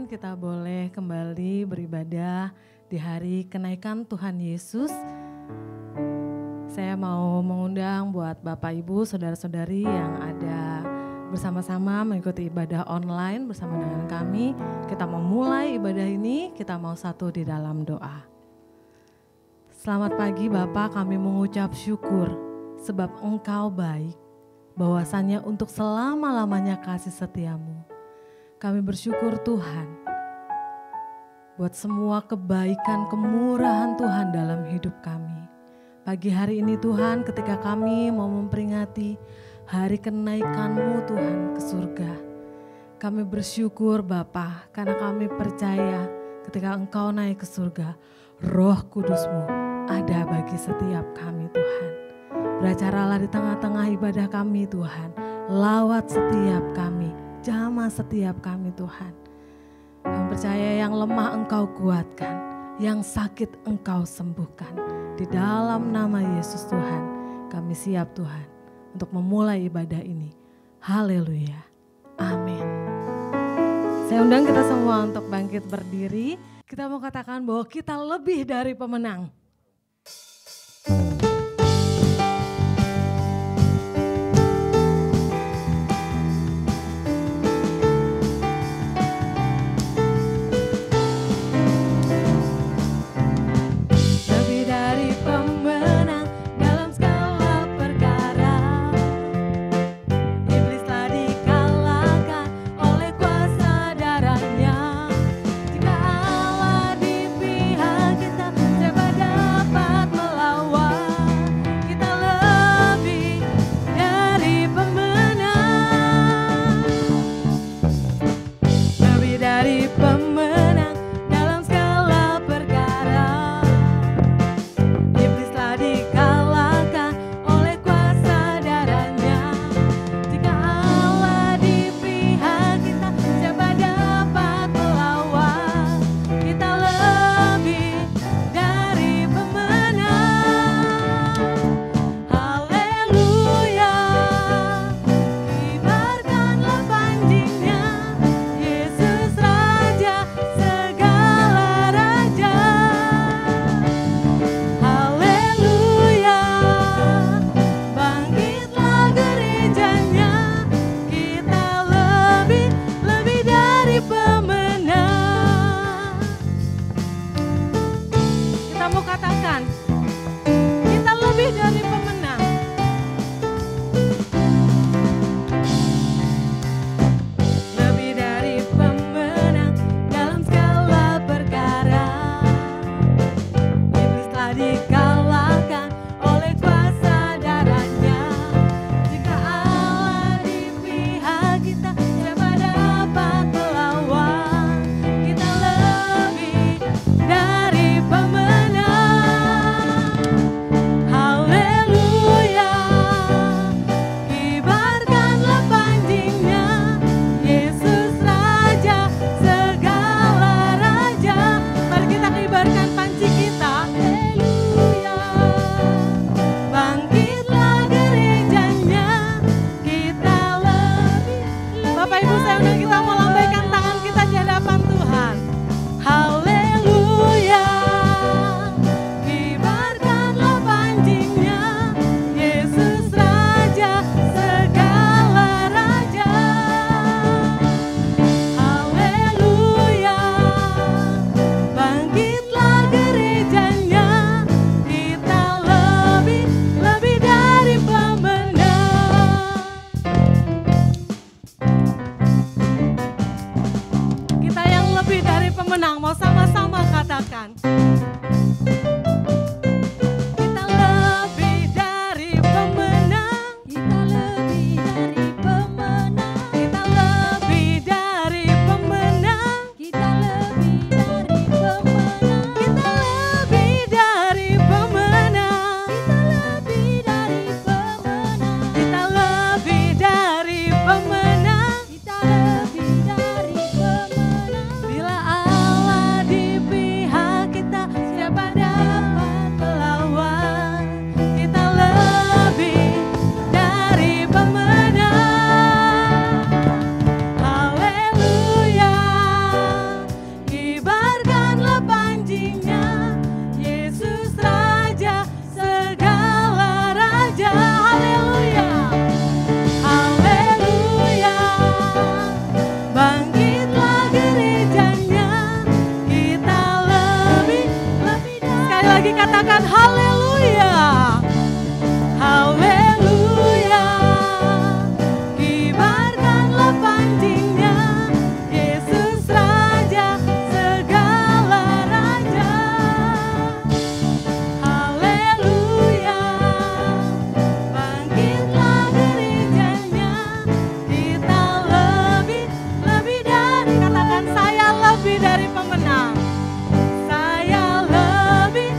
kita boleh kembali beribadah di hari kenaikan Tuhan Yesus. Saya mau mengundang buat Bapak Ibu, saudara-saudari yang ada bersama-sama mengikuti ibadah online bersama dengan kami. Kita mau mulai ibadah ini, kita mau satu di dalam doa. Selamat pagi Bapak, kami mengucap syukur sebab Engkau baik, bahwasannya untuk selama-lamanya kasih setiamu. Kami bersyukur Tuhan buat semua kebaikan, kemurahan Tuhan dalam hidup kami. Pagi hari ini Tuhan, ketika kami mau memperingati hari kenaikan-Mu Tuhan ke surga, kami bersyukur Bapa, karena kami percaya ketika Engkau naik ke surga, Roh Kudus-Mu ada bagi setiap kami Tuhan. Beracaralah di tengah-tengah ibadah kami Tuhan, lawat setiap kami, jamah setiap kami Tuhan. Kami percaya yang lemah Engkau kuatkan, yang sakit Engkau sembuhkan. Di dalam nama Yesus Tuhan, kami siap Tuhan untuk memulai ibadah ini. Haleluya. Amin. Saya undang kita semua untuk bangkit berdiri. Kita mau katakan bahwa kita lebih dari pemenang. Bila Allah di pihak kita, lagi katakan haleluya. Haleluya. Kibarkanlah pancingnya, Yesus Raja segala raja. Haleluya. Bangkitlah gerejanya, kita lebih dari, katakan saya lebih dari pemenang. Saya lebih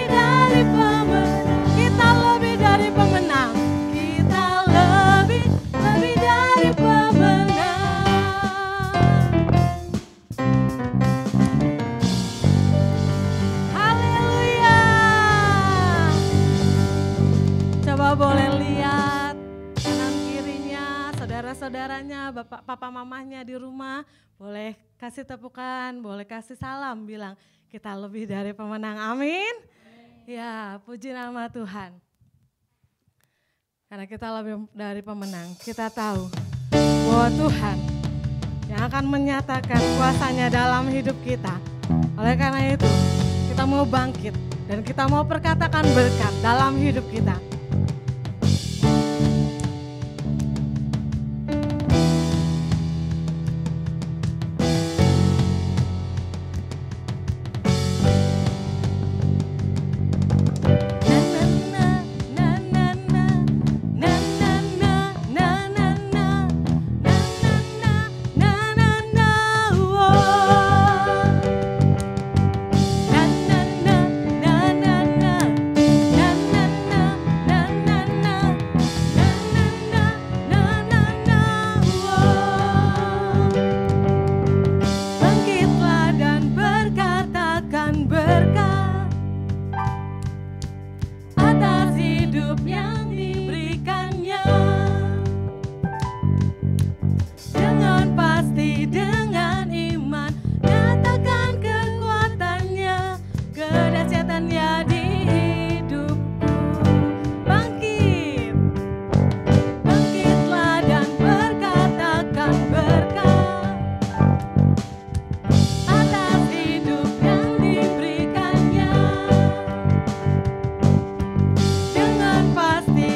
dari pemenang. Kita lebih dari pemenang. Kita lebih dari pemenang. Haleluya. Coba boleh lihat kanan kirinya, saudara-saudaranya, bapak, papa, mamahnya di rumah. Boleh kasih tepukan, boleh kasih salam, bilang kita lebih dari pemenang. Amin. Ya, puji nama Tuhan. Karena kita lebih dari pemenang, kita tahu bahwa Tuhan yang akan menyatakan kuasanya dalam hidup kita. Oleh karena itu, kita mau bangkit dan kita mau perkatakan berkat dalam hidup kita. Pasti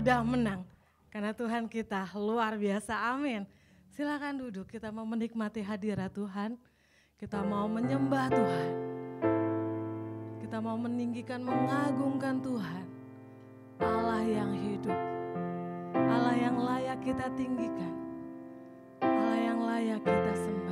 sudah menang. Karena Tuhan kita luar biasa, amin. Silakan duduk, kita mau menikmati hadirat Tuhan. Kita mau menyembah Tuhan. Kita mau meninggikan, mengagungkan Tuhan. Allah yang hidup. Allah yang layak kita tinggikan. Allah yang layak kita sembah.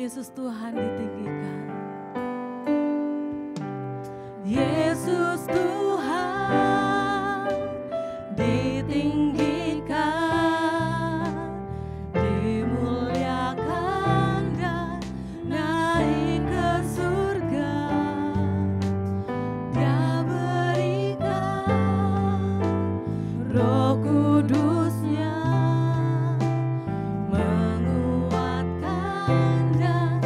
Yesus Tuhan ditinggikan. Yesus Tuhan ditinggikan, dimuliakan dan naik ke surga. Dia berikan Roh Kudus-Nya menguatkan dan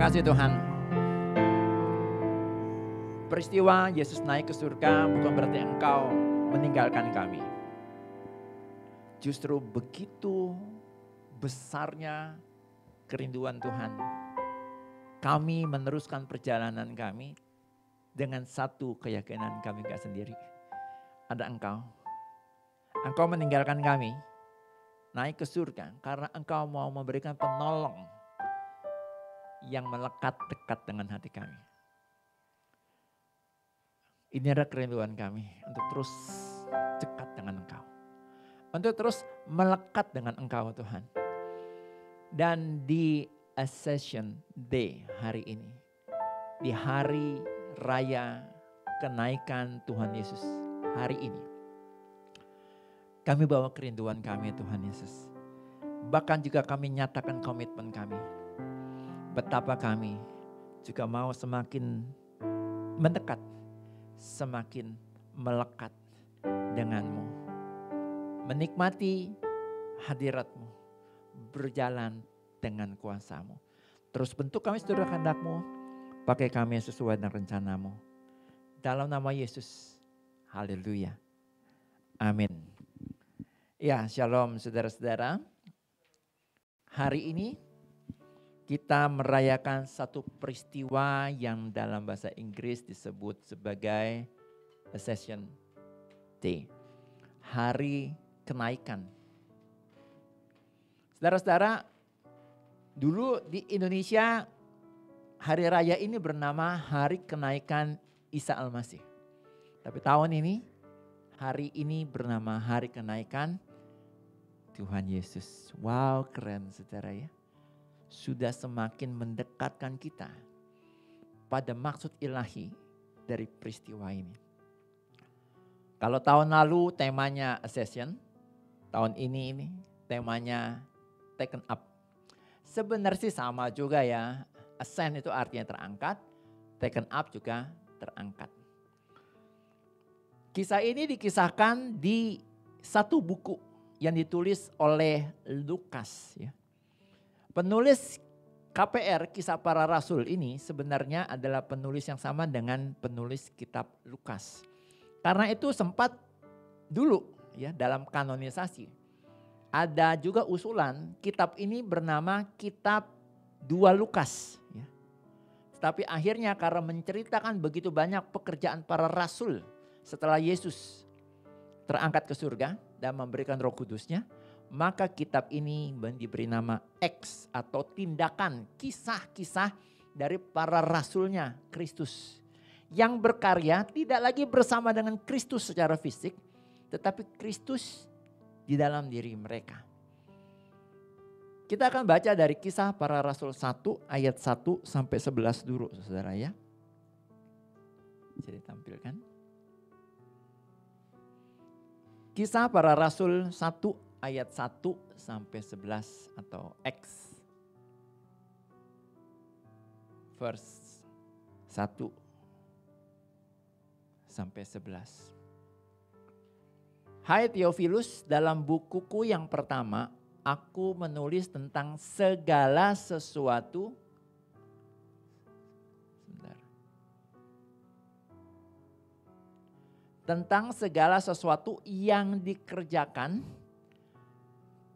kasih Tuhan. Peristiwa Yesus naik ke surga bukan berarti Engkau meninggalkan kami. Justru begitu besarnya kerinduan Tuhan. Kami meneruskan perjalanan kami dengan satu keyakinan kami gak sendiri. Ada Engkau. Engkau meninggalkan kami naik ke surga karena Engkau mau memberikan penolong yang melekat dekat dengan hati kami. Ini adalah kerinduan kami untuk terus dekat dengan Engkau. Untuk terus melekat dengan Engkau Tuhan. Dan di Ascension Day hari ini, di hari raya kenaikan Tuhan Yesus hari ini, kami bawa kerinduan kami Tuhan Yesus. Bahkan juga kami nyatakan komitmen kami. Betapa kami juga mau semakin mendekat, semakin melekat dengan-Mu. Menikmati hadirat-Mu, berjalan dengan kuasa-Mu. Terus bentuk kami seturut kehendak-Mu, pakai kami sesuai dengan rencana-Mu. Dalam nama Yesus, haleluya, amin. Ya, shalom saudara-saudara. Hari ini kita merayakan satu peristiwa yang dalam bahasa Inggris disebut sebagai Ascension Day. Hari kenaikan. Saudara-saudara, dulu di Indonesia hari raya ini bernama Hari Kenaikan Isa Al-Masih. Tapi tahun ini, hari ini bernama Hari Kenaikan Tuhan Yesus. Wow, keren saudara ya. Sudah semakin mendekatkan kita pada maksud ilahi dari peristiwa ini. Kalau tahun lalu temanya Ascension, tahun ini temanya Taken Up. Sebenarnya sih sama juga ya. Ascend itu artinya terangkat, taken up juga terangkat. Kisah ini dikisahkan di satu buku yang ditulis oleh Lukas. Ya. Penulis KPR, Kisah Para Rasul ini sebenarnya adalah penulis yang sama dengan penulis kitab Lukas. Karena itu sempat dulu ya dalam kanonisasi. Ada juga usulan kitab ini bernama Kitab 2 Lukas. Ya. Tapi akhirnya karena menceritakan begitu banyak pekerjaan para rasul setelah Yesus terangkat ke surga dan memberikan Roh Kudusnya, maka kitab ini diberi nama Acts atau tindakan kisah-kisah dari para rasulnya Kristus. Yang berkarya tidak lagi bersama dengan Kristus secara fisik, tetapi Kristus di dalam diri mereka. Kita akan baca dari Kisah Para Rasul 1 ayat 1 sampai 11 dulu saudara ya. Bisa ditampilkan. Kisah Para Rasul 1 ayat 1 sampai 11 atau Acts verse 1 sampai 11. Hai Theophilus, dalam bukuku yang pertama aku menulis tentang segala sesuatu. Tentang segala sesuatu yang dikerjakan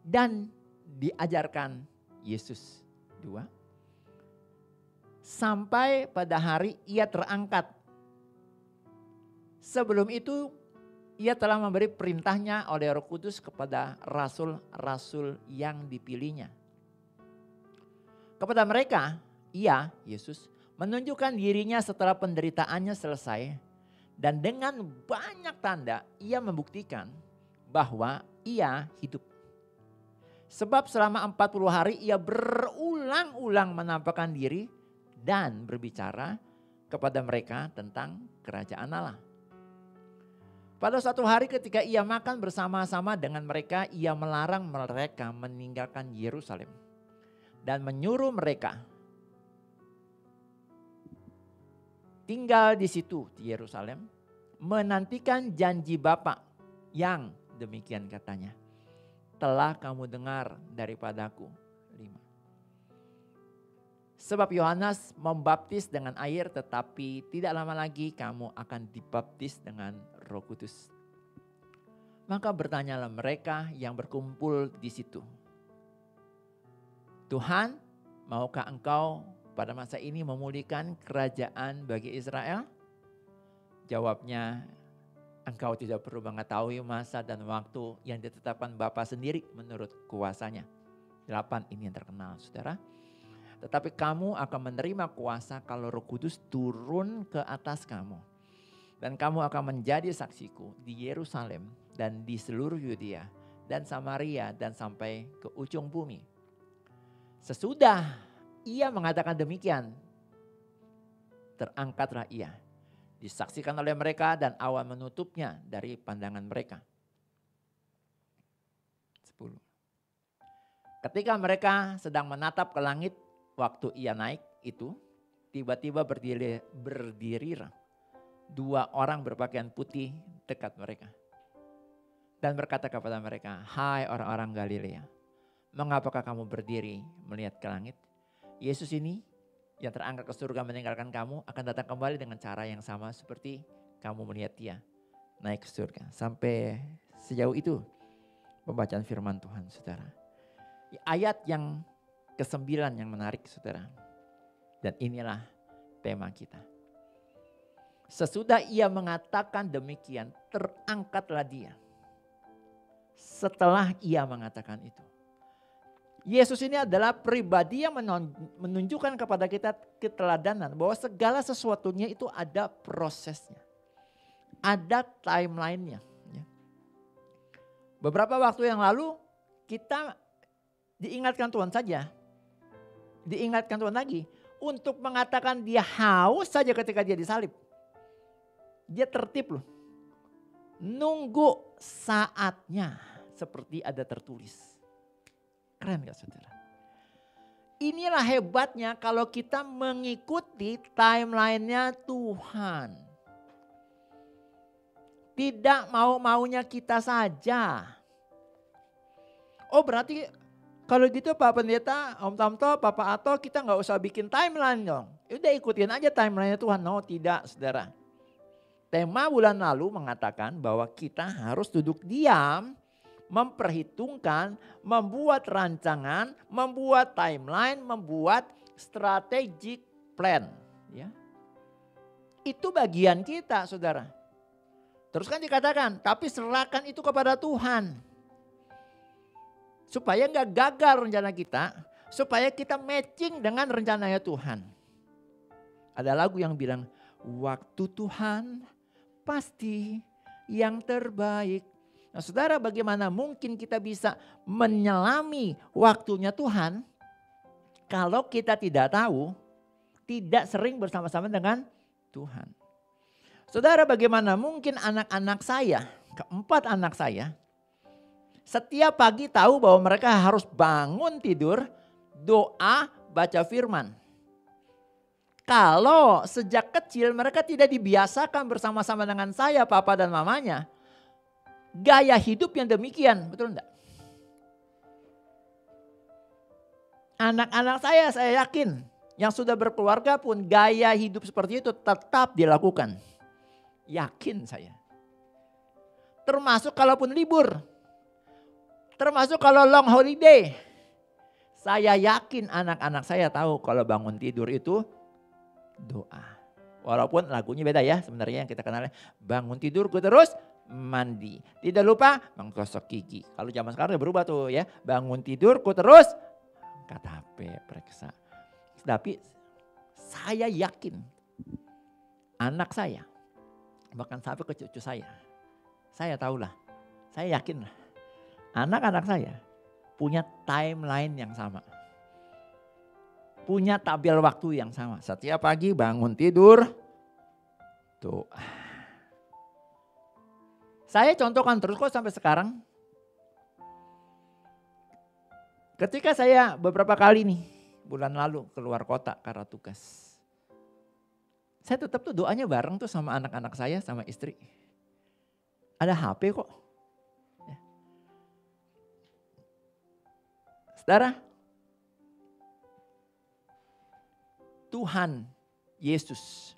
dan diajarkan Yesus. 2. Sampai pada hari ia terangkat. Sebelum itu ia telah memberi perintahnya oleh Roh Kudus kepada rasul-rasul yang dipilihnya. Kepada mereka, ia, Yesus, menunjukkan dirinya setelah penderitaannya selesai. Dan dengan banyak tanda, ia membuktikan bahwa ia hidup. Sebab selama 40 hari ia berulang-ulang menampakkan diri dan berbicara kepada mereka tentang kerajaan Allah. Pada suatu hari ketika ia makan bersama-sama dengan mereka, ia melarang mereka meninggalkan Yerusalem dan menyuruh mereka tinggal di situ di Yerusalem, menantikan janji Bapa yang demikian katanya, telah kamu dengar daripadaku. 5. Sebab Yohanes membaptis dengan air, tetapi tidak lama lagi kamu akan dibaptis dengan Roh Kudus. Maka bertanyalah mereka yang berkumpul di situ, Tuhan, maukah engkau pada masa ini memulihkan kerajaan bagi Israel? Jawabnya, engkau tidak perlu mengetahui masa dan waktu yang ditetapkan Bapa sendiri menurut kuasanya. 8 ini yang terkenal, saudara. Tetapi kamu akan menerima kuasa kalau Roh Kudus turun ke atas kamu. Dan kamu akan menjadi saksiku di Yerusalem dan di seluruh Yudea dan Samaria dan sampai ke ujung bumi. Sesudah ia mengatakan demikian, terangkatlah ia. Disaksikan oleh mereka dan awan menutupnya dari pandangan mereka. 10. Ketika mereka sedang menatap ke langit, waktu ia naik itu, tiba-tiba berdiri 2 orang berpakaian putih dekat mereka. Dan berkata kepada mereka, hai orang-orang Galilea, mengapakah kamu berdiri melihat ke langit? Yesus ini yang terangkat ke surga meninggalkan kamu akan datang kembali dengan cara yang sama seperti kamu melihat dia naik ke surga. Sampai sejauh itu pembacaan firman Tuhan, saudara. Ayat yang ke-9 yang menarik, saudara. Dan inilah tema kita. Sesudah ia mengatakan demikian, terangkatlah dia. Setelah ia mengatakan itu, Yesus ini adalah pribadi yang menunjukkan kepada kita keteladanan bahwa segala sesuatunya itu ada prosesnya. Ada timelinenya. Beberapa waktu yang lalu kita diingatkan Tuhan saja. Diingatkan Tuhan lagi untuk mengatakan dia haus saja ketika dia disalib. Dia tertib loh. Nunggu saatnya seperti ada tertulis. Keren gak saudara? Inilah hebatnya kalau kita mengikuti timelinenya Tuhan. Tidak mau-maunya kita saja. Oh berarti kalau gitu Pak Pendeta, Om Tamto, Papa Ato, kita gak usah bikin timeline dong. Udah ikutin aja timelinenya Tuhan. No, tidak saudara. Tema bulan lalu mengatakan bahwa kita harus duduk diam, memperhitungkan, membuat rancangan, membuat timeline, membuat strategic plan. Ya. Itu bagian kita saudara. Terus kan dikatakan, tapi serahkan itu kepada Tuhan. Supaya gak gagal rencana kita, supaya kita matching dengan rencananya Tuhan. Ada lagu yang bilang, waktu Tuhan pasti yang terbaik. Nah saudara, bagaimana mungkin kita bisa menyelami waktunya Tuhan kalau kita tidak tahu, tidak sering bersama-sama dengan Tuhan. Saudara, bagaimana mungkin anak-anak saya, 4 anak saya, setiap pagi tahu bahwa mereka harus bangun tidur, doa, baca firman. Kalau sejak kecil mereka tidak dibiasakan bersama-sama dengan saya, papa dan mamanya, gaya hidup yang demikian, betul enggak? Anak-anak saya yakin yang sudah berkeluarga pun gaya hidup seperti itu tetap dilakukan. Yakin saya. Termasuk kalaupun libur. Termasuk kalau long holiday. Saya yakin anak-anak saya tahu kalau bangun tidur itu doa. Walaupun lagunya beda ya sebenarnya yang kita kenal. Bangun tidur gue terus mandi. Tidak lupa menggosok gigi. Kalau zaman sekarang udah berubah tuh ya. Bangun tidur gue terus angkat HP periksa. Tapi saya yakin anak saya bahkan sampai ke cucu saya tahulah, saya yakin lah anak-anak saya punya timeline yang sama. Punya tabel waktu yang sama. Setiap pagi bangun tidur, doa. Saya contohkan terus kok sampai sekarang. Ketika saya beberapa kali nih, bulan lalu keluar kota karena tugas. Saya tetap tuh doanya bareng tuh sama anak-anak saya, sama istri. Ada HP kok. Ya. Saudara, Tuhan Yesus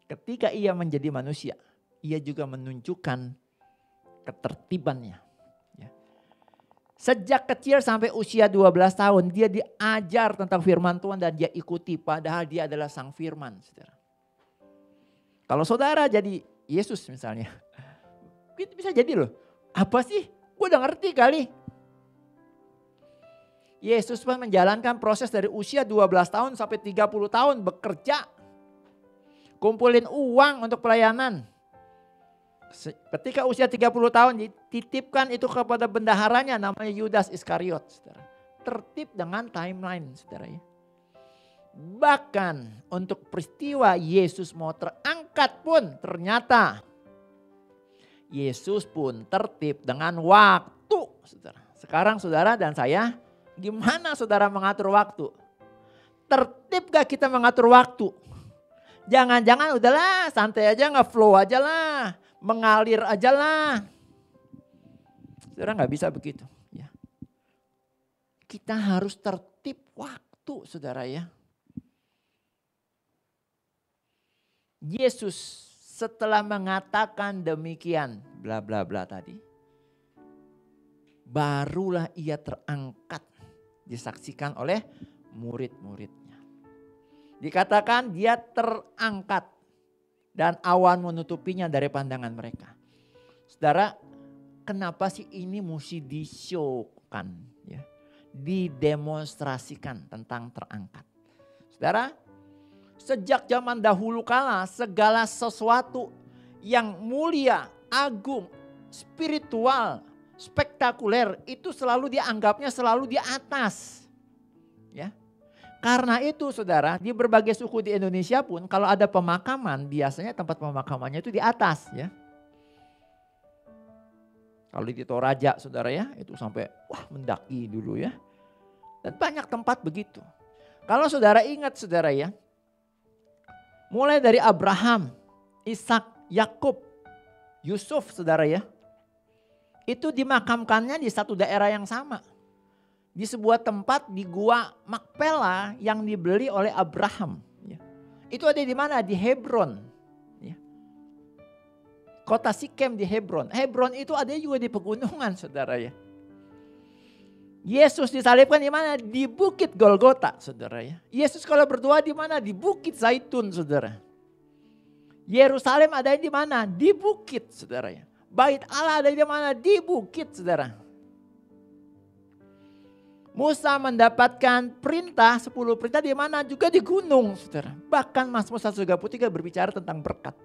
ketika ia menjadi manusia, ia juga menunjukkan ketertibannya. Ya. Sejak kecil sampai usia 12 tahun dia diajar tentang firman Tuhan dan dia ikuti padahal dia adalah sang firman. Saudara. Kalau saudara jadi Yesus misalnya, bisa jadi loh. Apa sih? Gue udah ngerti kali. Yesus pun menjalankan proses dari usia 12 tahun sampai 30 tahun bekerja. Kumpulin uang untuk pelayanan. Ketika usia 30 tahun dititipkan itu kepada bendaharanya namanya Yudas Iskariot. Saudara. Tertib dengan timeline saudara ya. Bahkan untuk peristiwa Yesus mau terangkat pun ternyata Yesus pun tertib dengan waktu. Saudara. Sekarang saudara dan saya, gimana saudara mengatur waktu? Tertib gak kita mengatur waktu? Jangan-jangan udahlah santai aja, nge-flow aja lah. Mengalir aja lah. Saudara gak bisa begitu. Ya. Kita harus tertib waktu saudara ya. Yesus setelah mengatakan demikian bla bla bla tadi. Barulah ia terangkat. Disaksikan oleh murid-muridnya. Dikatakan dia terangkat. Dan awan menutupinya dari pandangan mereka. Saudara, kenapa sih ini mesti di-show-kan? Ya? Didemonstrasikan tentang terangkat. Saudara, sejak zaman dahulu kala segala sesuatu yang mulia, agung, spiritual, spektakuler itu selalu dianggapnya selalu di atas. Ya. Karena itu saudara di berbagai suku di Indonesia pun kalau ada pemakaman biasanya tempat pemakamannya itu di atas ya. Kalau di Toraja saudara ya itu sampai mendaki dulu ya. Dan banyak tempat begitu. Kalau saudara ingat saudara ya. Mulai dari Abraham, Ishak, Yakub, Yusuf saudara ya. Itu dimakamkannya di satu daerah yang sama. Di sebuah tempat di Gua Makpela yang dibeli oleh Abraham. Ya. Itu ada di mana? Di Hebron. Ya. Kota Sikem di Hebron. Hebron itu ada juga di pegunungan saudara ya. Yesus disalibkan di mana? Di Bukit Golgota saudara ya. Yesus kalau berdoa di mana? Di Bukit Zaitun saudara. Yerusalem ada di mana? Di bukit saudara ya. Bait Allah ada di mana? Di bukit saudara. Musa mendapatkan perintah 10 perintah di mana? Juga di gunung saudara. Bahkan Mazmur 133 berbicara tentang berkat.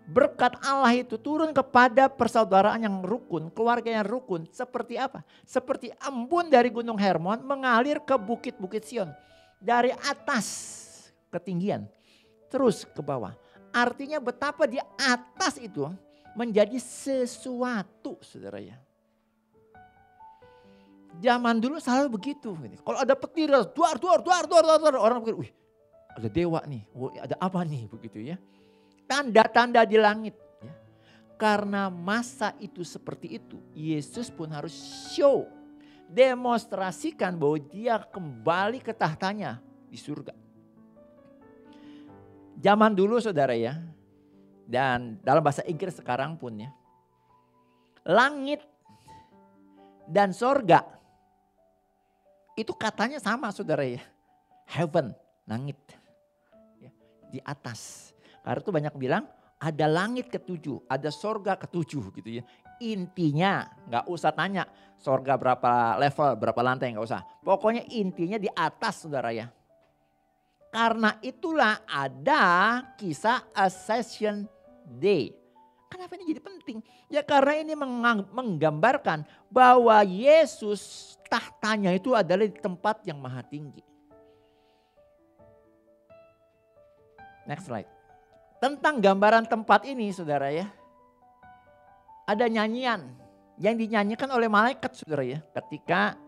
Berkat Allah itu turun kepada persaudaraan yang rukun, keluarga yang rukun. Seperti apa? Seperti embun dari gunung Hermon mengalir ke bukit-bukit Sion. Dari atas ketinggian terus ke bawah. Artinya betapa di atas itu menjadi sesuatu saudara ya. Zaman dulu selalu begitu. Kalau ada petir, duar. Orang pikir, wih ada dewa nih, ada apa nih begitu ya. Tanda-tanda di langit. Ya. Karena masa itu seperti itu, Yesus pun harus show. Demonstrasikan bahwa dia kembali ke tahtanya di surga. Zaman dulu saudara ya, dan dalam bahasa Inggris sekarang pun ya. Langit dan sorga. Itu katanya sama saudara ya. Heaven, langit. Ya, di atas. Karena itu banyak bilang ada langit ketujuh, ada sorga ketujuh gitu ya. Intinya gak usah tanya sorga berapa level, berapa lantai, gak usah. Pokoknya intinya di atas saudara ya. Karena itulah ada kisah Ascension Day. Kenapa ini jadi penting? Ya karena ini menggambarkan bahwa Yesus tahtanya itu adalah di tempat yang maha tinggi. Next slide. Tentang gambaran tempat ini saudara ya. Ada nyanyian yang dinyanyikan oleh malaikat saudara ya. Ketika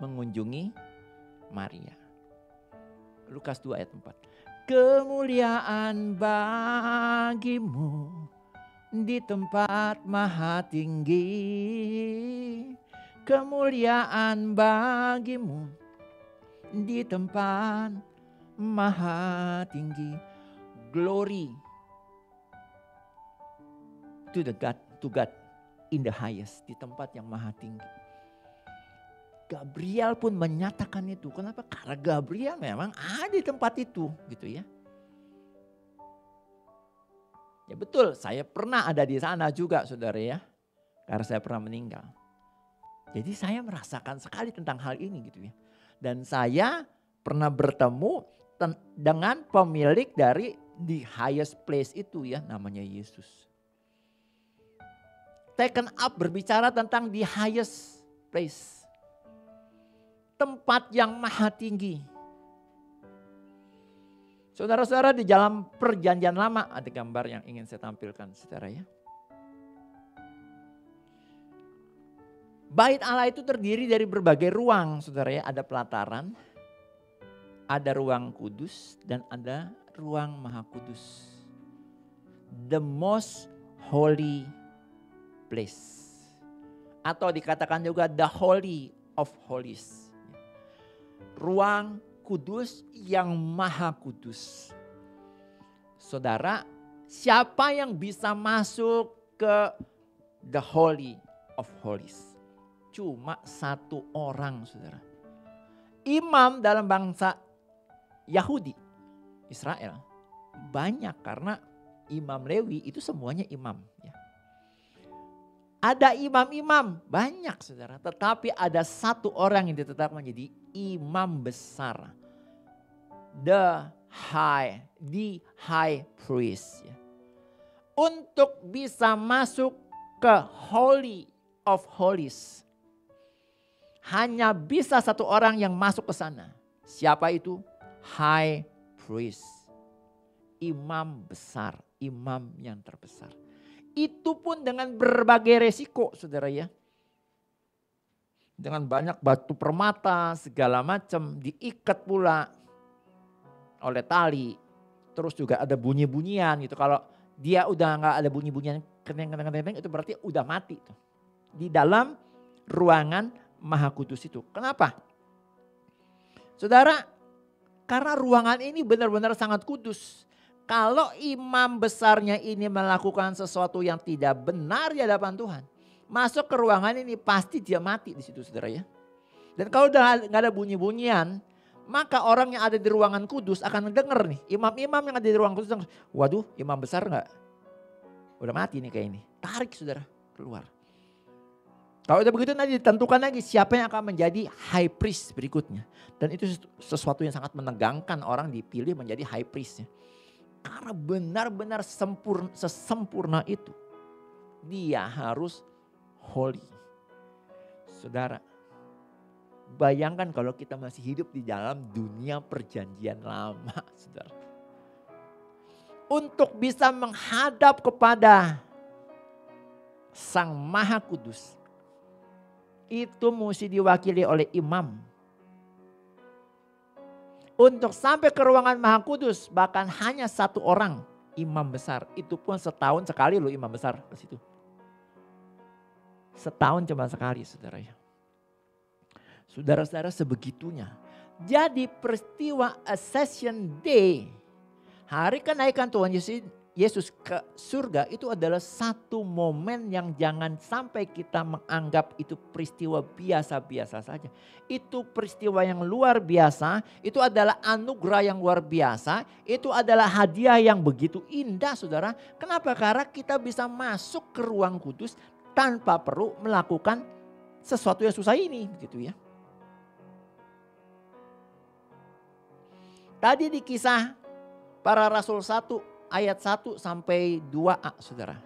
mengunjungi Maria. Lukas 2 ayat 4. Kemuliaan bagimu di tempat maha tinggi, kemuliaan bagimu di tempat maha tinggi. Glory to God in the highest, di tempat yang maha tinggi. Gabriel pun menyatakan itu. Kenapa? Karena Gabriel memang ada di tempat itu, gitu ya. Ya betul, saya pernah ada di sana juga, saudara ya. Karena saya pernah meninggal. Jadi saya merasakan sekali tentang hal ini, gitu ya. Dan saya pernah bertemu dengan pemilik dari the highest place itu ya, namanya Yesus. Taken up berbicara tentang the highest place. Tempat yang maha tinggi. Saudara-saudara, di dalam perjanjian lama ada gambar yang ingin saya tampilkan, saudara ya. Bait Allah itu terdiri dari berbagai ruang, saudara ya. Ada pelataran, ada ruang kudus, dan ada ruang maha kudus. The most holy place. Atau dikatakan juga the holy of holies. Ruang kudus yang maha kudus. Saudara, siapa yang bisa masuk ke the holy of holies? Cuma satu orang, saudara. Imam dalam bangsa Yahudi, Israel, banyak karena imam Lewi itu semuanya imam. Ya. Ada imam-imam banyak, saudara. Tetapi ada satu orang yang ditetapkan menjadi imam besar. The high priest. Ya. Untuk bisa masuk ke holy of holies. Hanya bisa satu orang yang masuk ke sana. Siapa itu? High priest. Imam besar, imam yang terbesar. Itu pun dengan berbagai resiko, saudara ya. Dengan banyak batu permata, segala macam, diikat pula oleh tali. Terus juga ada bunyi-bunyian gitu. Kalau dia udah nggak ada bunyi-bunyian keneng-keneng itu berarti udah mati tuh. Di dalam ruangan maha kudus itu. Kenapa? Saudara, karena ruangan ini benar-benar sangat kudus. Kalau imam besarnya ini melakukan sesuatu yang tidak benar di hadapan Tuhan, masuk ke ruangan ini pasti dia mati di situ, saudara ya. Dan kalau udah nggak ada bunyi-bunyian, maka orang yang ada di ruangan kudus akan dengar nih, imam-imam yang ada di ruangan kudus, waduh, imam besar nggak, udah mati nih kayak ini. Tarik, saudara, keluar. Kalau udah begitu nanti ditentukan lagi siapa yang akan menjadi high priest berikutnya. Dan itu sesuatu yang sangat menegangkan, orang dipilih menjadi high priestnya. Karena benar-benar sesempurna itu. Dia harus holy. Saudara, bayangkan kalau kita masih hidup di dalam dunia perjanjian lama, saudara. Untuk bisa menghadap kepada Sang Maha Kudus, itu mesti diwakili oleh imam. Untuk sampai ke ruangan Maha Kudus bahkan hanya satu orang imam besar. Itu pun setahun sekali loh imam besar ke situ. Setahun cuma sekali, saudara ya. Saudara-saudara, sebegitunya. Jadi peristiwa Ascension Day, hari kenaikan Tuhan Yesus ke surga itu adalah satu momen yang jangan sampai kita menganggap itu peristiwa biasa-biasa saja. Itu peristiwa yang luar biasa, itu adalah anugerah yang luar biasa, itu adalah hadiah yang begitu indah, saudara. Kenapa? Karena kita bisa masuk ke ruang kudus tanpa perlu melakukan sesuatu yang susah ini, gitu ya. Tadi di Kisah Para Rasul 1 ayat 1 sampai 2a, saudara.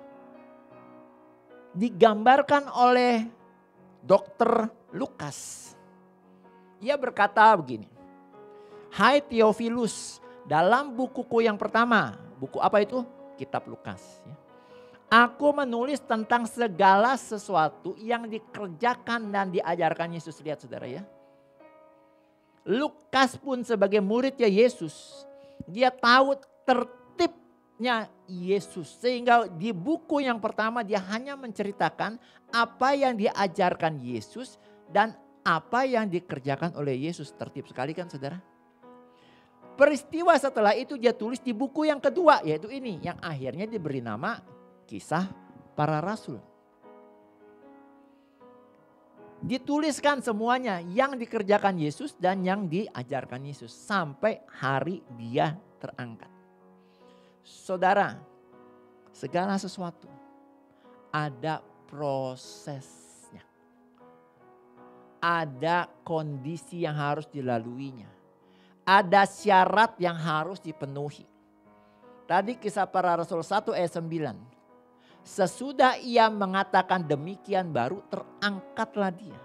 Digambarkan oleh Dr. Lukas. Ia berkata begini. Hai Theophilus, dalam bukuku yang pertama. Buku apa itu? Kitab Lukas. Aku menulis tentang segala sesuatu yang dikerjakan dan diajarkan Yesus. Lihat, saudara ya. Lukas pun sebagai muridnya Yesus. Dia tahu Yesus, sehingga di buku yang pertama dia hanya menceritakan apa yang diajarkan Yesus dan apa yang dikerjakan oleh Yesus. Tertib sekali kan, saudara? Peristiwa setelah itu dia tulis di buku yang kedua, yaitu ini yang akhirnya diberi nama Kisah Para Rasul. Dituliskan semuanya yang dikerjakan Yesus dan yang diajarkan Yesus sampai hari dia terangkat. Saudara, segala sesuatu ada prosesnya. Ada kondisi yang harus dilaluinya. Ada syarat yang harus dipenuhi. Tadi Kisah Para Rasul 1 ayat 9. Sesudah ia mengatakan demikian baru terangkatlah dia.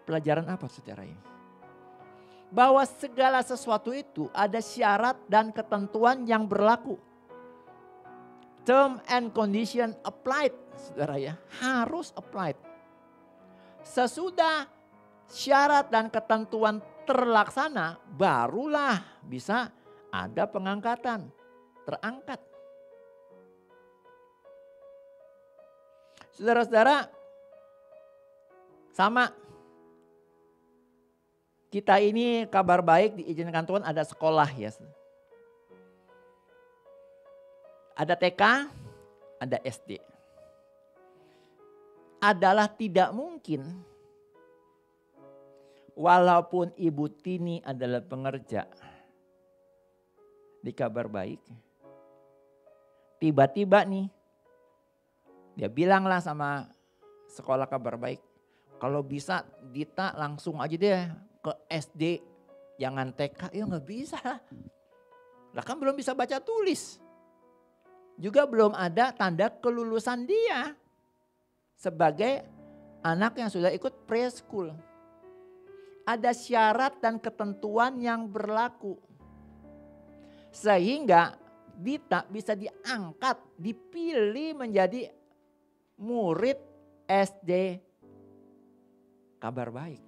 Pelajaran apa saudara ini? Bahwa segala sesuatu itu ada syarat dan ketentuan yang berlaku. Term and condition applied, saudara ya, harus applied. Sesudah syarat dan ketentuan terlaksana, barulah bisa ada pengangkatan, terangkat. Saudara-saudara, sama. Kita ini kabar baik diizinkan Tuhan ada sekolah ya. Ada TK, ada SD. Adalah tidak mungkin walaupun Ibu Tini adalah pengerja di kabar baik. Tiba-tiba nih dia bilanglah sama sekolah kabar baik, kalau bisa Dita langsung aja deh ke SD, jangan TK. Ya nggak bisa lah kan belum bisa baca tulis. Juga belum ada tanda kelulusan dia sebagai anak yang sudah ikut preschool. Ada syarat dan ketentuan yang berlaku. Sehingga Dita bisa diangkat, dipilih menjadi murid SD kabar baik.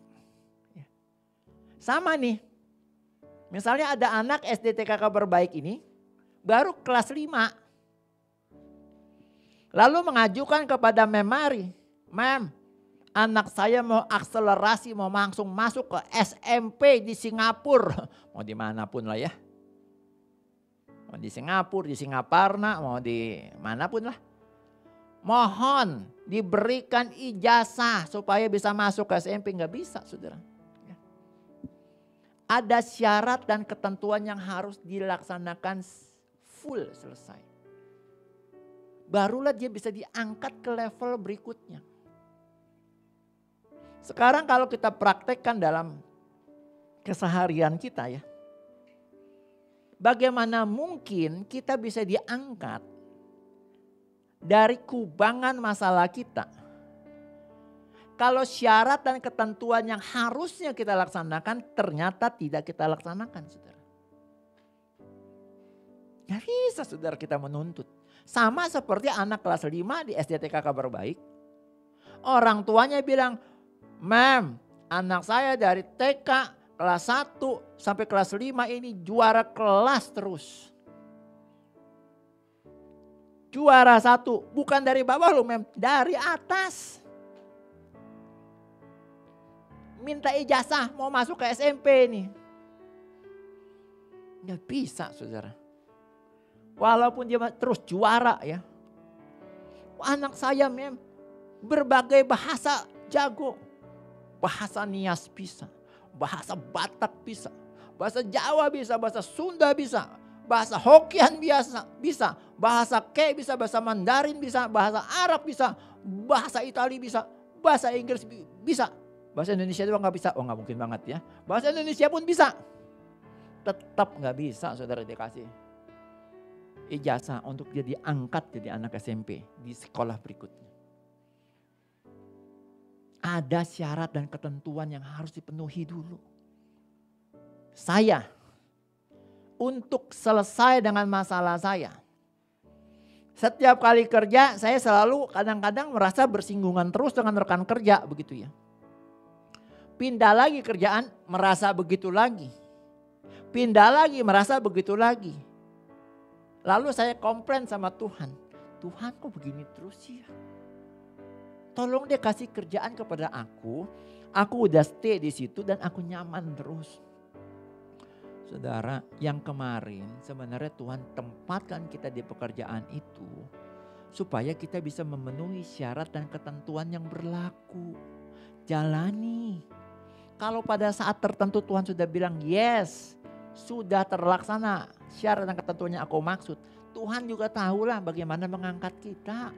Sama nih, misalnya ada anak SD TK kabar baik ini baru kelas 5. Lalu mengajukan kepada Mem Mari, Mem, anak saya mau akselerasi, mau langsung masuk ke SMP di Singapura. Mau dimanapun lah ya. Mau di Singapura, di Singaparna, mau di manapun lah. Mohon diberikan ijazah supaya bisa masuk ke SMP. Nggak bisa saudara. Ada syarat dan ketentuan yang harus dilaksanakan full selesai. Barulah dia bisa diangkat ke level berikutnya. Sekarang kalau kita praktekkan dalam keseharian kita ya. Bagaimana mungkin kita bisa diangkat dari kubangan masalah kita. Kalau syarat dan ketentuan yang harusnya kita laksanakan ternyata tidak kita laksanakan saudara. Gak bisa saudara kita menuntut. Sama seperti anak kelas 5 di SDTK kabar baik. Orang tuanya bilang, Mem, anak saya dari TK kelas 1 sampai kelas 5 ini juara kelas terus. Juara 1, bukan dari bawah loh Mem, dari atas. Minta ijazah mau masuk ke SMP nih. Gak bisa saudara. Walaupun dia terus juara ya. Anak saya Mem, berbagai bahasa jago. Bahasa Nias bisa, bahasa Batak bisa, bahasa Jawa bisa, bahasa Sunda bisa, bahasa Hokkien bisa, bahasa Ke bisa, bahasa Mandarin bisa, bahasa Arab bisa, bahasa Itali bisa, bahasa Inggris bisa. Bahasa Indonesia juga nggak bisa, oh nggak mungkin banget ya. Bahasa Indonesia pun bisa, tetap nggak bisa saudara dikasih ijazah untuk dia diangkat jadi anak SMP di sekolah berikutnya. Ada syarat dan ketentuan yang harus dipenuhi dulu. Saya, untuk selesai dengan masalah saya, setiap kali kerja saya selalu kadang-kadang merasa bersinggungan terus dengan rekan kerja begitu ya. Pindah lagi kerjaan merasa begitu lagi. Pindah lagi merasa begitu lagi. Lalu saya komplain sama Tuhan. Tuhan kok begini terus ya? Tolong dia kasih kerjaan kepada aku. Aku udah stay di situ dan aku nyaman terus. Saudara, yang kemarin sebenarnya Tuhan tempatkan kita di pekerjaan itu supaya kita bisa memenuhi syarat dan ketentuan yang berlaku. Jalani. Kalau pada saat tertentu Tuhan sudah bilang yes, sudah terlaksana syarat dan ketentuannya aku maksud. Tuhan juga tahulah bagaimana mengangkat kita.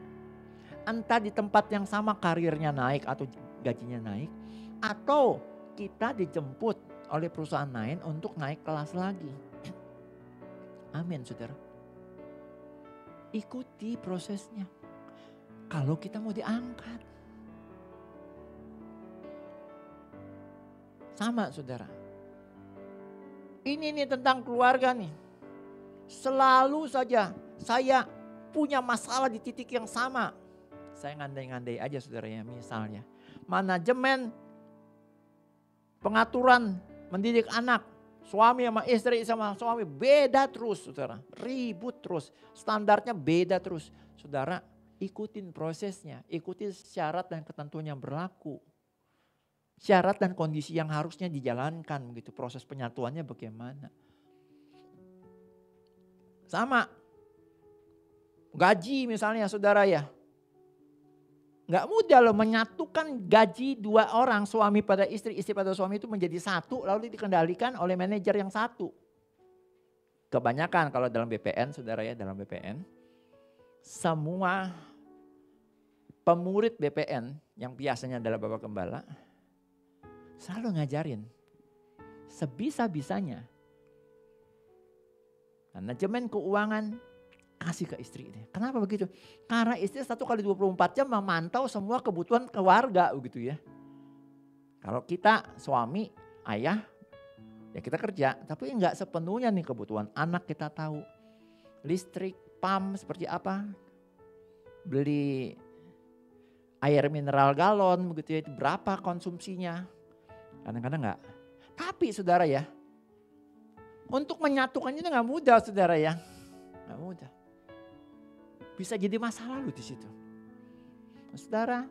Entah di tempat yang sama karirnya naik atau gajinya naik. Atau kita dijemput oleh perusahaan lain untuk naik kelas lagi. Amin saudara. Ikuti prosesnya. Kalau kita mau diangkat. Sama saudara. Ini nih tentang keluarga nih. Selalu saja saya punya masalah di titik yang sama. Saya ngandai-ngandai aja saudara ya, misalnya. Manajemen, pengaturan, mendidik anak. Suami sama istri sama suami beda terus saudara. Ribut terus, standarnya beda terus. Saudara ikutin prosesnya, ikutin syarat dan ketentuan yang berlaku. Syarat dan kondisi yang harusnya dijalankan begitu, proses penyatuannya bagaimana. Sama, gaji misalnya saudara ya. Gak mudah loh menyatukan gaji dua orang, suami pada istri, istri pada suami itu menjadi satu lalu dikendalikan oleh manajer yang satu. Kebanyakan kalau dalam BPN saudara ya, dalam BPN. Semua pemurid BPN yang biasanya adalah Bapak Gembala selalu ngajarin sebisa-bisanya manajemen keuangan kasih ke istri. Kenapa begitu? Karena istri 1 kali 24 jam memantau semua kebutuhan keluarga begitu ya. Kalau kita suami, ayah, ya kita kerja. Tapi enggak sepenuhnya nih kebutuhan anak kita tahu. Listrik, pam seperti apa. Beli air mineral galon begitu ya. Berapa konsumsinya. Kadang-kadang enggak. Tapi saudara ya. Untuk menyatukannya itu enggak mudah saudara ya. Enggak mudah. Bisa jadi masalah loh di situ. Saudara,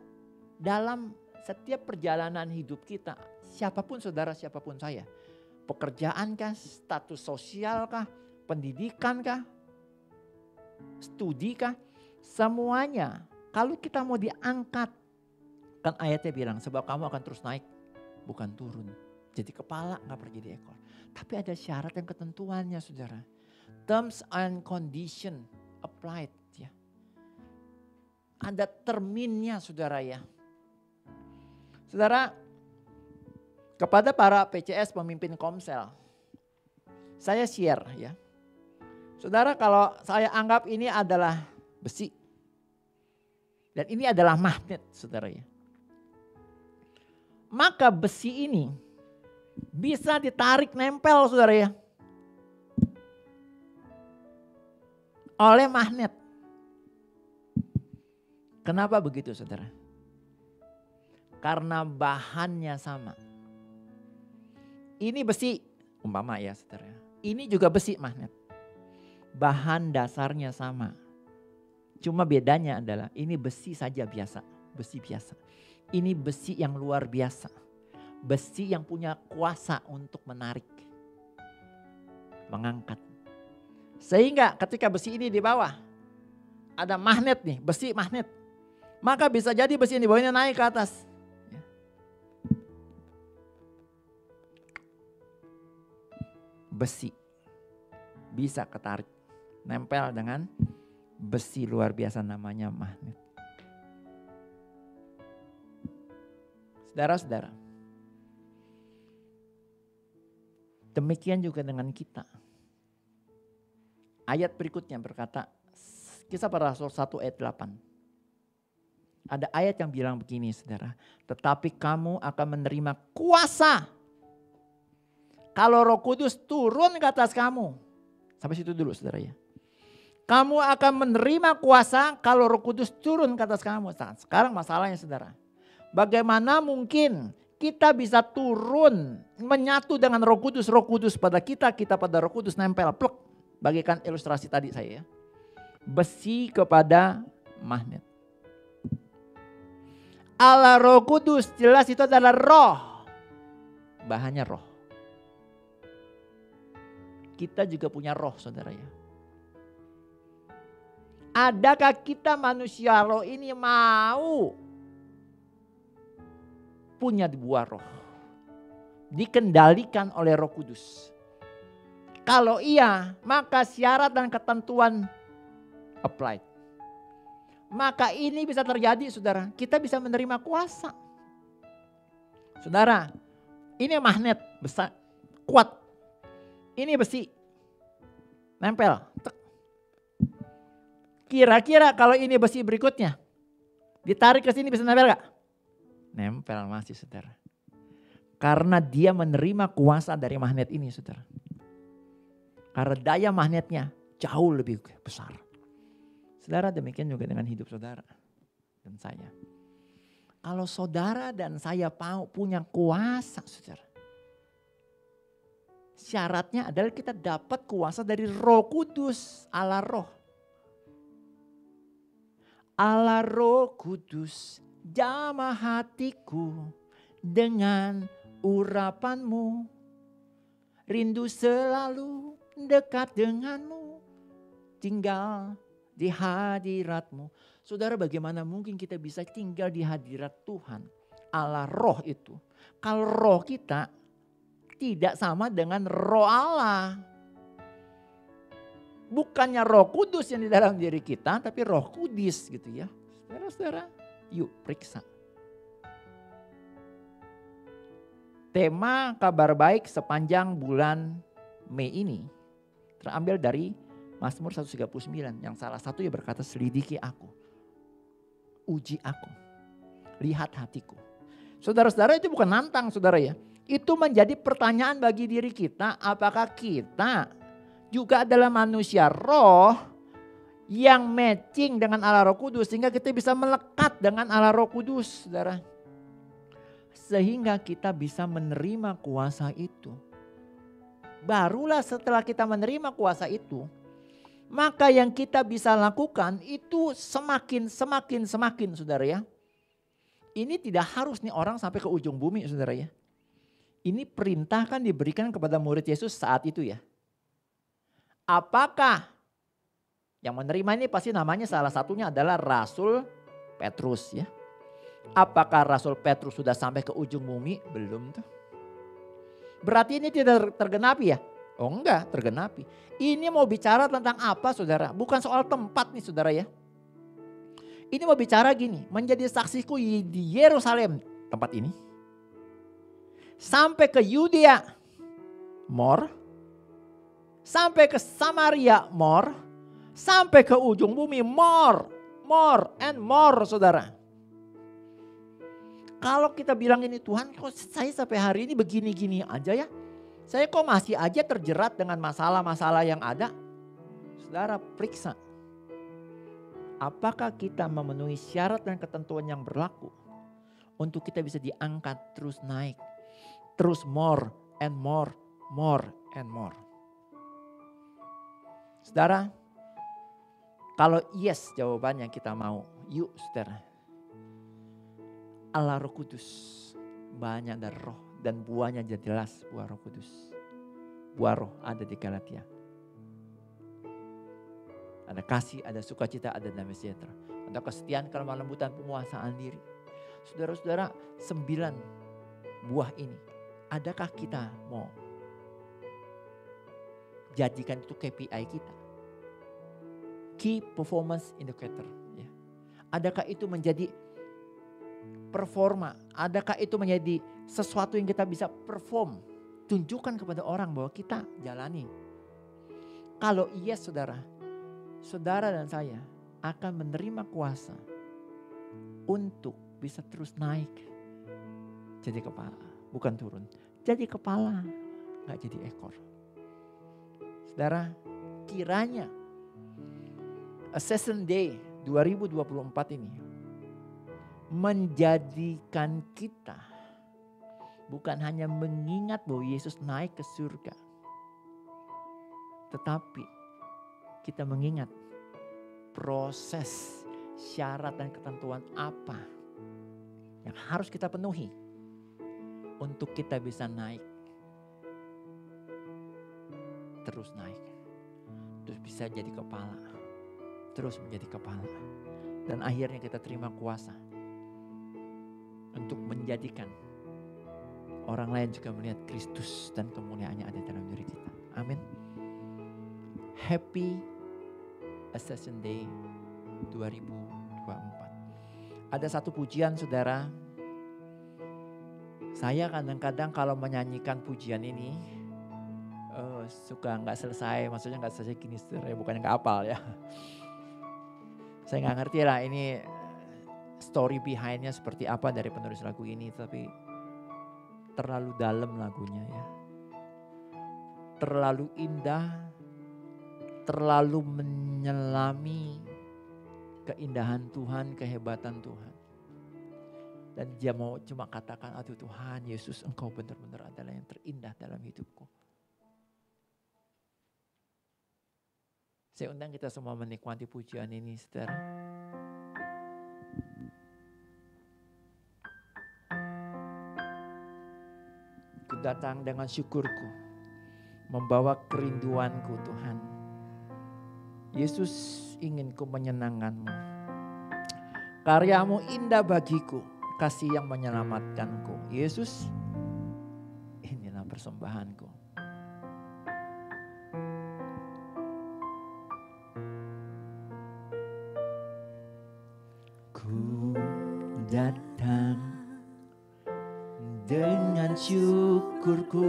dalam setiap perjalanan hidup kita, siapapun saudara, siapapun saya, pekerjaan kah, status sosial kah, pendidikan kah, studi kah, semuanya kalau kita mau diangkat, kan ayatnya bilang sebab kamu akan terus naik, bukan turun. Jadi kepala gak pernah jadi ekor. Tapi ada syarat dan ketentuannya saudara. Terms and condition applied. Ada terminnya saudara ya. Saudara, kepada para PCS pemimpin Komsel, saya share ya. Saudara kalau saya anggap ini adalah besi. Dan ini adalah magnet saudara ya. Maka besi ini bisa ditarik nempel saudara ya. Oleh magnet. Kenapa begitu saudara? Karena bahannya sama. Ini besi, umpama ya saudara. Ini juga besi magnet. Bahan dasarnya sama. Cuma bedanya adalah ini besi saja biasa. Besi biasa. Ini besi yang luar biasa. Besi yang punya kuasa untuk menarik. Mengangkat. Sehingga ketika besi ini di bawah. Ada magnet nih, besi magnet. Maka bisa jadi besi yang di bawahnya naik ke atas. Besi bisa ketarik. Nempel dengan besi luar biasa namanya magnet. Saudara-saudara. Demikian juga dengan kita. Ayat berikutnya berkata, Kisah Para Rasul 1 ayat 8. Ada ayat yang bilang begini saudara. Tetapi kamu akan menerima kuasa. Kalau Roh Kudus turun ke atas kamu. Sampai situ dulu saudara ya. Kamu akan menerima kuasa kalau Roh Kudus turun ke atas kamu. Nah, sekarang masalahnya saudara. Bagaimana mungkin kita bisa turun menyatu dengan Roh Kudus pada kita pada Roh Kudus nempel plek. Bagikan ilustrasi tadi saya ya. Besi kepada magnet. Allah Roh Kudus jelas itu adalah roh. Bahannya roh. kita juga punya roh saudara ya. Adakah kita manusia roh ini mau punya buah roh? Dikendalikan oleh Roh Kudus. Kalau iya, maka syarat dan ketentuan applied. Maka ini bisa terjadi saudara. Kita bisa menerima kuasa. Saudara, ini magnet besar, kuat. Ini besi, nempel. Kira-kira kalau ini besi berikutnya, ditarik ke sini bisa nempel gak? Nempel masih saudara. Karena dia menerima kuasa dari magnet ini saudara. Karena daya magnetnya jauh lebih besar. Saudara, demikian juga dengan hidup saudara dan saya. Kalau saudara dan saya punya kuasa saudara. Syaratnya adalah kita dapat kuasa dari Roh Kudus, Allah Roh. Allah Roh Kudus, jamah hatiku dengan urapanmu. Rindu selalu dekat denganmu, tinggal di hadiratmu. Saudara, bagaimana mungkin kita bisa tinggal di hadirat Tuhan, Allah Roh itu. Kalau roh kita tidak sama dengan roh Allah. Bukannya Roh Kudus yang di dalam diri kita, tapi Roh Kudus gitu ya. Saudara-saudara, yuk periksa. Tema kabar baik sepanjang bulan Mei ini terambil dari Mazmur 139 yang salah satunya berkata, selidiki aku, uji aku, lihat hatiku. Saudara-saudara, itu bukan nantang saudara ya. Itu menjadi pertanyaan bagi diri kita, apakah kita juga adalah manusia roh yang matching dengan Allah Roh Kudus sehingga kita bisa melekat dengan Allah Roh Kudus, saudara. Sehingga kita bisa menerima kuasa itu. Barulah setelah kita menerima kuasa itu, maka yang kita bisa lakukan itu semakin saudara ya. Ini tidak harus nih orang sampai ke ujung bumi saudara ya. Ini perintah kan diberikan kepada murid Yesus saat itu ya. Apakah yang menerima ini pasti namanya salah satunya adalah Rasul Petrus ya. Apakah Rasul Petrus sudah sampai ke ujung bumi? Belum tuh. Berarti ini tidak tergenapi ya? Oh enggak, tergenapi. Ini mau bicara tentang apa saudara? Bukan soal tempat nih saudara ya. Ini mau bicara gini, menjadi saksiku di Yerusalem, tempat ini. Sampai ke Yudea, more. Sampai ke Samaria, more. Sampai ke ujung bumi, more and more saudara. Kalau kita bilang ini, Tuhan kok saya sampai hari ini begini-gini aja ya. Saya kok masih aja terjerat dengan masalah-masalah yang ada. Saudara periksa. Apakah kita memenuhi syarat dan ketentuan yang berlaku. Untuk kita bisa diangkat terus naik. Terus more and more and more. Saudara, kalau yes jawabannya kita mau. Yuk saudara. Allah Roh Kudus, banyak dari roh dan buahnya jelas buah Roh Kudus. Buah roh ada di Galatia. Ada kasih, ada sukacita, ada damai sejahtera. Ada kesetiaan, kelemah lembutan, penguasaan diri. Saudara-saudara, 9 buah ini, adakah kita mau jadikan itu KPI kita? Key Performance Indicator. Ya. Adakah itu menjadi performa, adakah itu menjadi sesuatu yang kita bisa perform, tunjukkan kepada orang bahwa kita jalani. Kalau yes saudara, saudara dan saya akan menerima kuasa untuk bisa terus naik. Jadi kepala, bukan turun. Jadi kepala, gak jadi ekor. Saudara, kiranya Ascension Day 2024 ini menjadikan kita bukan hanya mengingat bahwa Yesus naik ke surga, tetapi kita mengingat proses, syarat dan ketentuan apa yang harus kita penuhi untuk kita bisa naik terus naik. Terus bisa jadi kepala. Terus menjadi kepala. Dan akhirnya kita terima kuasa untuk menjadikan orang lain juga melihat Kristus dan kemuliaannya ada dalam diri kita. Amin. Happy Ascension Day 2024. Ada satu pujian saudara. Saya kadang-kadang kalau menyanyikan pujian ini suka nggak selesai, maksudnya nggak selesai gini, bukannya nggak hafal ya. Saya nggak ngerti lah ini story behindnya seperti apa dari penulis lagu ini, tapi terlalu dalam lagunya ya. Terlalu indah, terlalu menyelami keindahan Tuhan, kehebatan Tuhan. Dan dia mau cuma katakan, aduh Tuhan Yesus, Engkau benar-benar adalah yang terindah dalam hidupku. Saya undang kita semua menikmati pujian ini, saudara. Ku datang dengan syukurku, membawa kerinduanku Tuhan. Yesus, ingin ku menyenangkanmu. Karyamu indah bagiku, kasih yang menyelamatkanku. Yesus, inilah persembahanku. Ku datang dengan syukurku,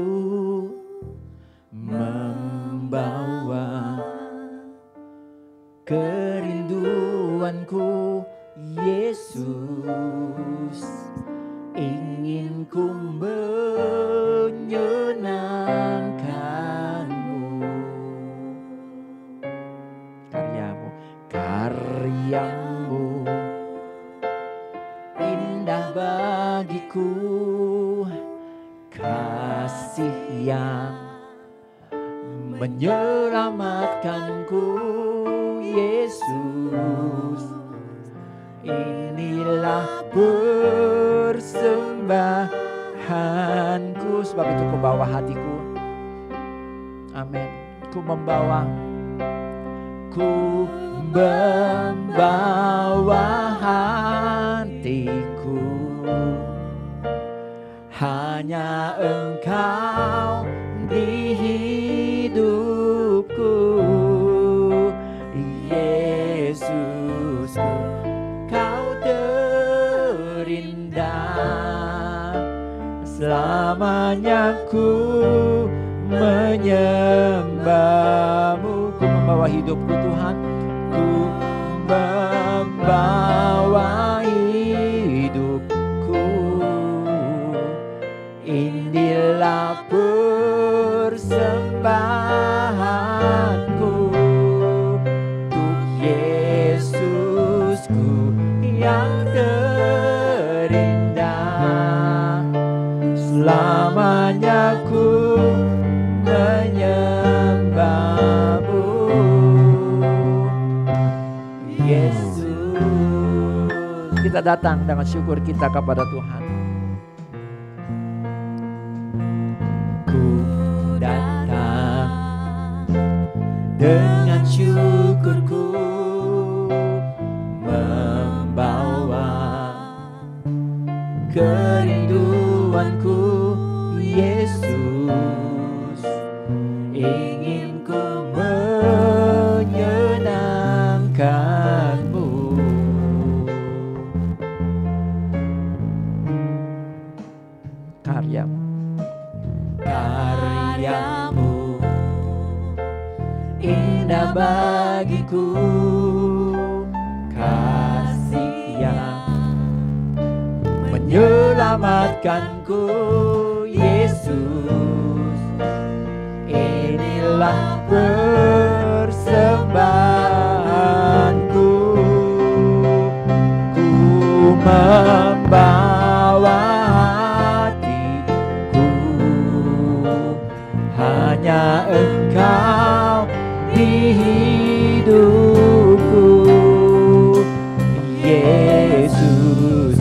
membawa kerinduanku. Yesus, ingin ku menyenangkanmu. Karyamu indah bagiku, kasih yang menyelamatkanku. Yesus, inilah persembahanku. Sebab itu ku bawa hatiku. Amin. Ku membawa hatiku. Hanya Engkau di hidupku. Yesus, Kau terindah. Selamanya ku menyembahmu. Ku membawa hidupku Tuhan. Ku membawa hidupku. Inilah persembahanku untuk Yesusku yang terindah. Selamanya ku menyembahmu. Yesus, kita datang dengan syukur kita kepada Tuhan. Ku datang dengan syukurku, membawa kerinduanku. Yesus, ingin ku menyenangkanmu. Karyamu indah bagiku, kasih yang menyelamatkanku. Yesus, inilah persembahanku. Ku membawa hatiku, hanya Engkau di hidupku. Yesus,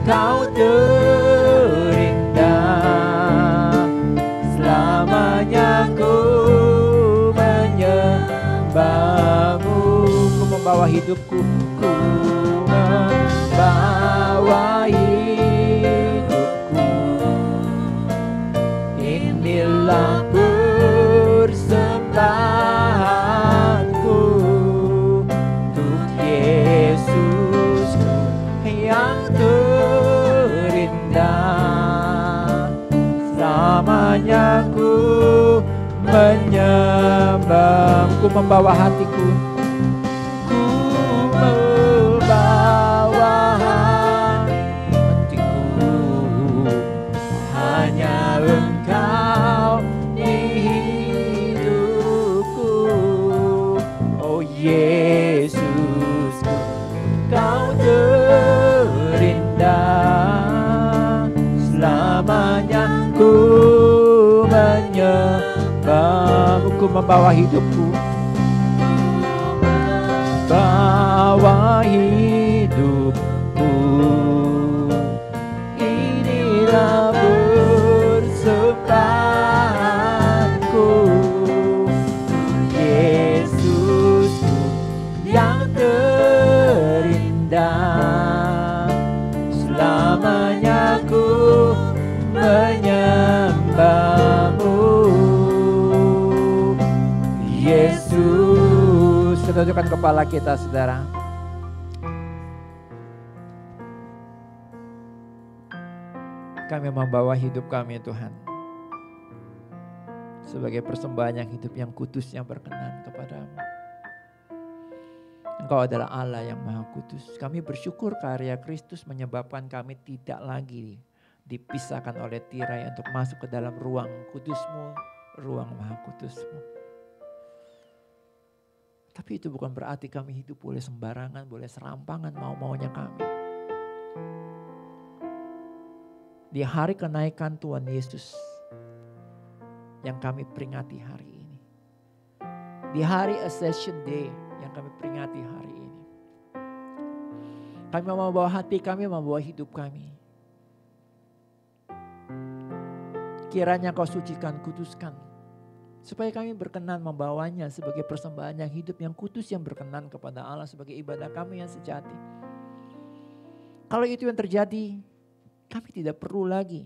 Kau terindah. Selamanya ku membawa hidupku, ku membawa hidupku. Inilah persembahanku untuk Yesusku yang terindah. Selamanya ku menyembah, ku membawa hatiku, ku membawa hatiku. Hanya Engkau di hidupku, oh Yesusku, Kau terindah. Selamanya ku menyembahmu, ku membawa hidupku, bawa hidupku. Inilah persembahanku, Yesusku yang terindah. Selamanya ku menyembahmu, Yesus. Kita tundukkan kepala kita, saudara. Kami membawa hidup kami, Tuhan, sebagai persembahan yang hidup, yang kudus, yang berkenan kepadamu. Engkau adalah Allah yang Maha Kudus. Kami bersyukur karya Kristus menyebabkan kami tidak lagi dipisahkan oleh tirai untuk masuk ke dalam ruang kudus-Mu, ruang Maha Kudus-Mu. Tapi itu bukan berarti kami hidup boleh sembarangan, boleh serampangan mau-maunya kami. Di hari kenaikan Tuhan Yesus yang kami peringati hari ini, di hari Ascension Day yang kami peringati hari ini, kami membawa hati kami, membawa hidup kami. Kiranya Kau sucikan, kuduskan, supaya kami berkenan membawanya sebagai persembahan yang hidup, yang kudus, yang berkenan kepada Allah, sebagai ibadah kami yang sejati. Kalau itu yang terjadi, kami tidak perlu lagi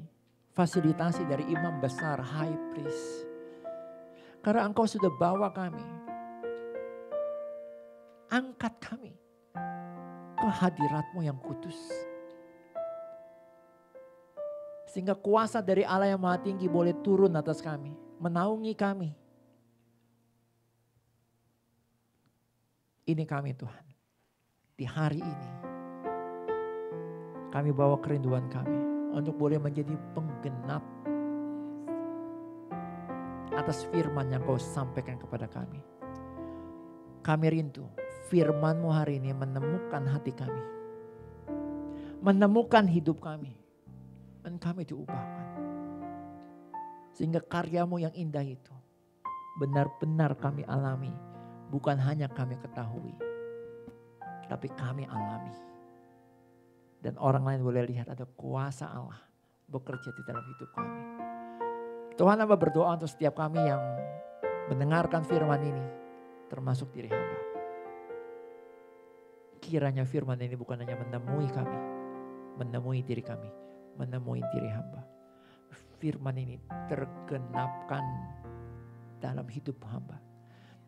fasilitasi dari imam besar, high priest. Karena Engkau sudah bawa kami, angkat kami ke hadirat-Mu yang kudus. Sehingga kuasa dari Allah yang Maha Tinggi boleh turun atas kami, menaungi kami. Ini kami, Tuhan. Di hari ini kami bawa kerinduan kami untuk boleh menjadi penggenap atas firman yang Kau sampaikan kepada kami. Kami rindu firman-Mu hari ini menemukan hati kami, menemukan hidup kami, dan kami diubahkan. Sehingga karya-Mu yang indah itu benar-benar kami alami. Bukan hanya kami ketahui, tapi kami alami. Dan orang lain boleh lihat ada kuasa Allah bekerja di dalam hidup kami. Tuhan, hamba berdoa untuk setiap kami yang mendengarkan firman ini, termasuk diri hamba. Kiranya firman ini bukan hanya menemui kami, menemui diri kami, menemui diri hamba. Firman ini tergenapkan dalam hidup hamba.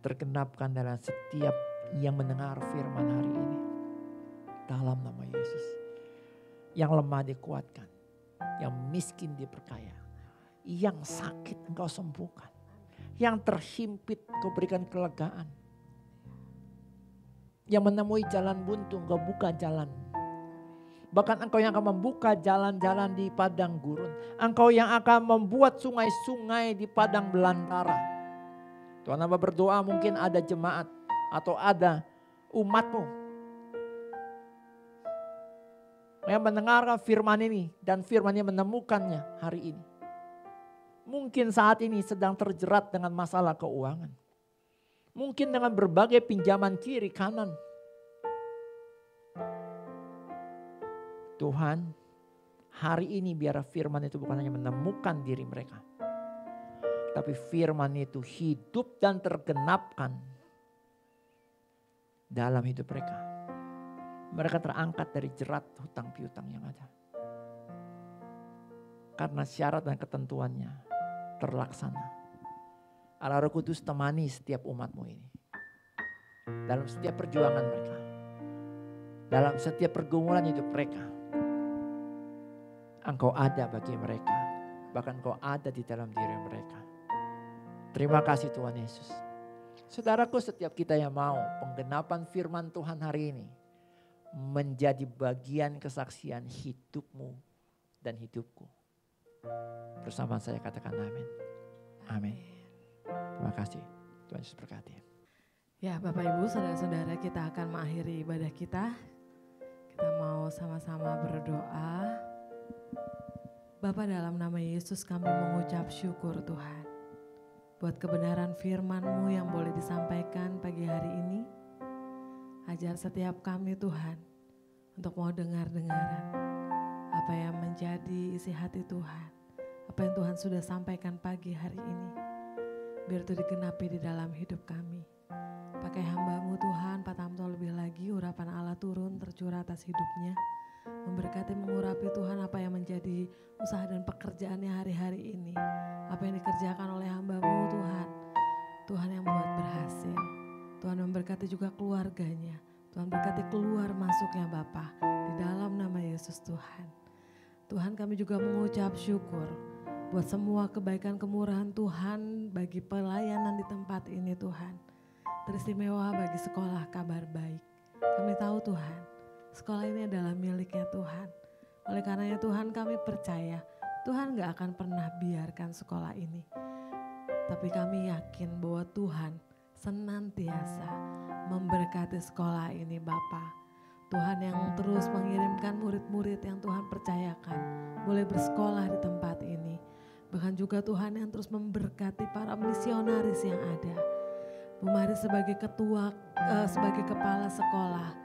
Tergenapkan dalam setiap yang mendengar firman hari ini. Dalam nama Yesus. Yang lemah dikuatkan. Yang miskin diperkaya. Yang sakit Engkau sembuhkan. Yang terhimpit Engkau berikan kelegaan. Yang menemui jalan buntu Engkau buka jalan. Bahkan Engkau yang akan membuka jalan-jalan di padang gurun. Engkau yang akan membuat sungai-sungai di padang belantara. Tuhan, hamba berdoa mungkin ada jemaat atau ada umat-Mu yang mendengarkan firman ini dan firman-Nya menemukannya hari ini. Mungkin saat ini sedang terjerat dengan masalah keuangan. Mungkin dengan berbagai pinjaman kiri kanan. Tuhan, hari ini biar firman itu bukan hanya menemukan diri mereka, tapi firman itu hidup dan tergenapkan dalam hidup mereka. Mereka terangkat dari jerat hutang piutang yang ada. Karena syarat dan ketentuannya terlaksana. Allah Roh Kudus temani setiap umatmu ini. Dalam setiap perjuangan mereka. Dalam setiap pergumulan hidup mereka. Engkau ada bagi mereka. Bahkan Engkau ada di dalam diri mereka. Terima kasih Tuhan Yesus. Saudaraku, setiap kita yang mau penggenapan firman Tuhan hari ini menjadi bagian kesaksian hidupmu dan hidupku. Bersama saya katakan amin. Amin. Terima kasih. Tuhan Yesus berkati. Ya Bapak Ibu, saudara-saudara, kita akan mengakhiri ibadah kita. Kita mau sama-sama berdoa. Bapa, dalam nama Yesus kami mengucap syukur Tuhan. Buat kebenaran firman-Mu yang boleh disampaikan pagi hari ini. Ajar setiap kami Tuhan untuk mau dengar-dengaran apa yang menjadi isi hati Tuhan. Apa yang Tuhan sudah sampaikan pagi hari ini. Biar itu digenapi di dalam hidup kami. Pakai hamba-Mu Tuhan, Pak Tamto lebih lagi urapan Allah turun tercurah atas hidupnya. Memberkati mengurapi Tuhan apa yang menjadi usaha dan pekerjaannya hari-hari ini. Apa yang dikerjakan oleh hamba-Mu Tuhan. Tuhan yang buat berhasil. Tuhan memberkati juga keluarganya. Tuhan berkati keluar masuknya Bapa. Di dalam nama Yesus Tuhan. Tuhan, kami juga mengucap syukur. Buat semua kebaikan kemurahan Tuhan bagi pelayanan di tempat ini Tuhan. Teristimewa bagi sekolah kabar baik. Kami tahu Tuhan, sekolah ini adalah miliknya Tuhan. Oleh karenanya Tuhan kami percaya, Tuhan gak akan pernah biarkan sekolah ini. Tapi kami yakin bahwa Tuhan senantiasa memberkati sekolah ini Bapa. Tuhan yang terus mengirimkan murid-murid yang Tuhan percayakan boleh bersekolah di tempat ini. Bahkan juga Tuhan yang terus memberkati para misionaris yang ada. Bu Mari sebagai ketua, sebagai kepala sekolah,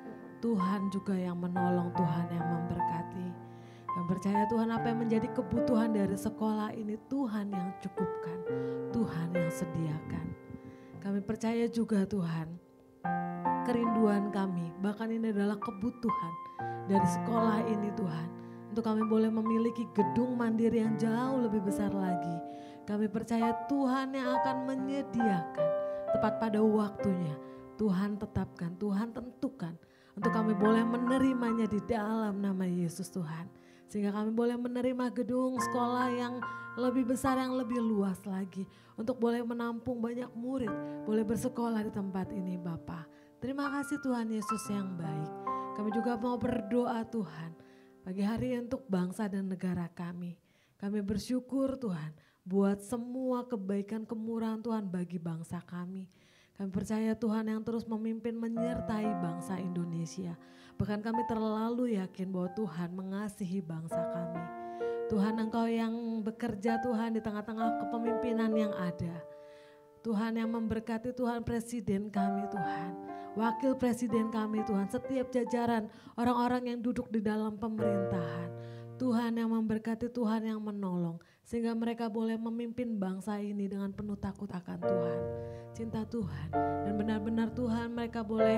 Tuhan juga yang menolong, Tuhan yang memberkati. Yang percaya Tuhan apa yang menjadi kebutuhan dari sekolah ini Tuhan yang cukupkan, Tuhan yang sediakan. Kami percaya juga Tuhan, kerinduan kami, bahkan ini adalah kebutuhan dari sekolah ini Tuhan. Untuk kami boleh memiliki gedung mandiri yang jauh lebih besar lagi. Kami percaya Tuhan yang akan menyediakan tepat pada waktunya. Tuhan tetapkan, Tuhan tentukan untuk kami boleh menerimanya di dalam nama Yesus Tuhan. Sehingga kami boleh menerima gedung sekolah yang lebih besar, yang lebih luas lagi. Untuk boleh menampung banyak murid, boleh bersekolah di tempat ini Bapa. Terima kasih Tuhan Yesus yang baik. Kami juga mau berdoa Tuhan pagi hari untuk bangsa dan negara kami. Kami bersyukur Tuhan buat semua kebaikan kemurahan Tuhan bagi bangsa kami. Kami percaya Tuhan yang terus memimpin menyertai bangsa Indonesia. Bahkan kami terlalu yakin bahwa Tuhan mengasihi bangsa kami. Tuhan Engkau yang bekerja Tuhan di tengah-tengah kepemimpinan yang ada. Tuhan yang memberkati Tuhan presiden kami Tuhan. Wakil presiden kami Tuhan, setiap jajaran orang-orang yang duduk di dalam pemerintahan. Tuhan yang memberkati, Tuhan yang menolong. Sehingga mereka boleh memimpin bangsa ini dengan penuh takut akan Tuhan. Cinta Tuhan. Dan benar-benar Tuhan mereka boleh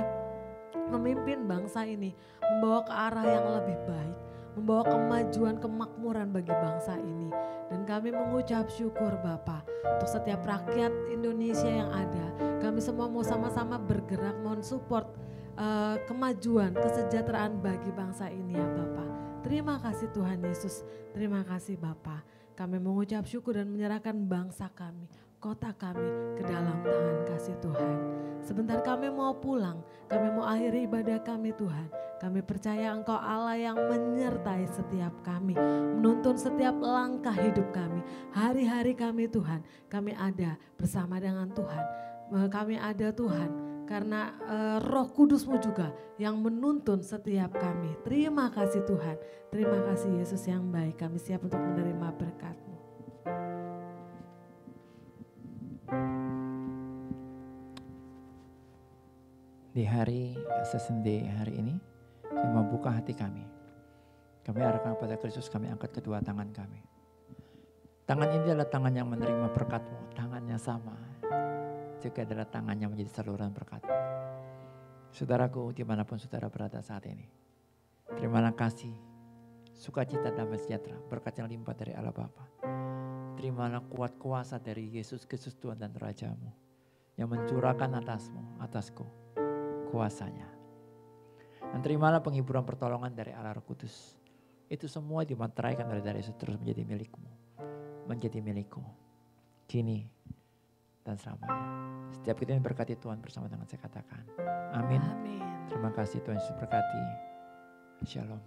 memimpin bangsa ini. Membawa ke arah yang lebih baik. Membawa kemajuan, kemakmuran bagi bangsa ini. Dan kami mengucap syukur Bapa untuk setiap rakyat Indonesia yang ada. Kami semua mau sama-sama bergerak, mau support kemajuan, kesejahteraan bagi bangsa ini ya Bapa. Terima kasih Tuhan Yesus, terima kasih Bapa. Kami mengucap syukur dan menyerahkan bangsa kami, kota kami ke dalam tangan kasih Tuhan. Sebentar kami mau pulang, kami mau akhiri ibadah kami Tuhan. Kami percaya Engkau Allah yang menyertai setiap kami, menuntun setiap langkah hidup kami. Hari-hari kami Tuhan, kami ada bersama dengan Tuhan. Kami ada Tuhan, karena Roh Kudus-Mu juga yang menuntun setiap kami. Terima kasih Tuhan, terima kasih Yesus yang baik. Kami siap untuk menerima berkat-Mu. Di hari sesendi hari ini, kami membuka hati kami. Kami arahkan kepada Kristus, kami angkat kedua tangan kami. Tangan ini adalah tangan yang menerima berkat-Mu, tangannya sama. Juga adalah tangan yang menjadi saluran berkat. Saudaraku, dimanapun saudara berada saat ini, terimalah kasih, sukacita, damai sejahtera, berkat yang limpah dari Allah Bapa. Terimalah kuat kuasa dari Yesus Kristus Tuhan dan Rajamu, yang mencurahkan atasku, kuasanya. Dan terimalah penghiburan pertolongan dari Allah Roh Kudus. Itu semua dimateraikan dari Yesus terus menjadi milikmu, menjadi milikku, kini dan selamanya. Setiap kita yang berkati Tuhan bersama dengan saya katakan, amin. Amin. Terima kasih Tuhan Yesus berkati. Shalom.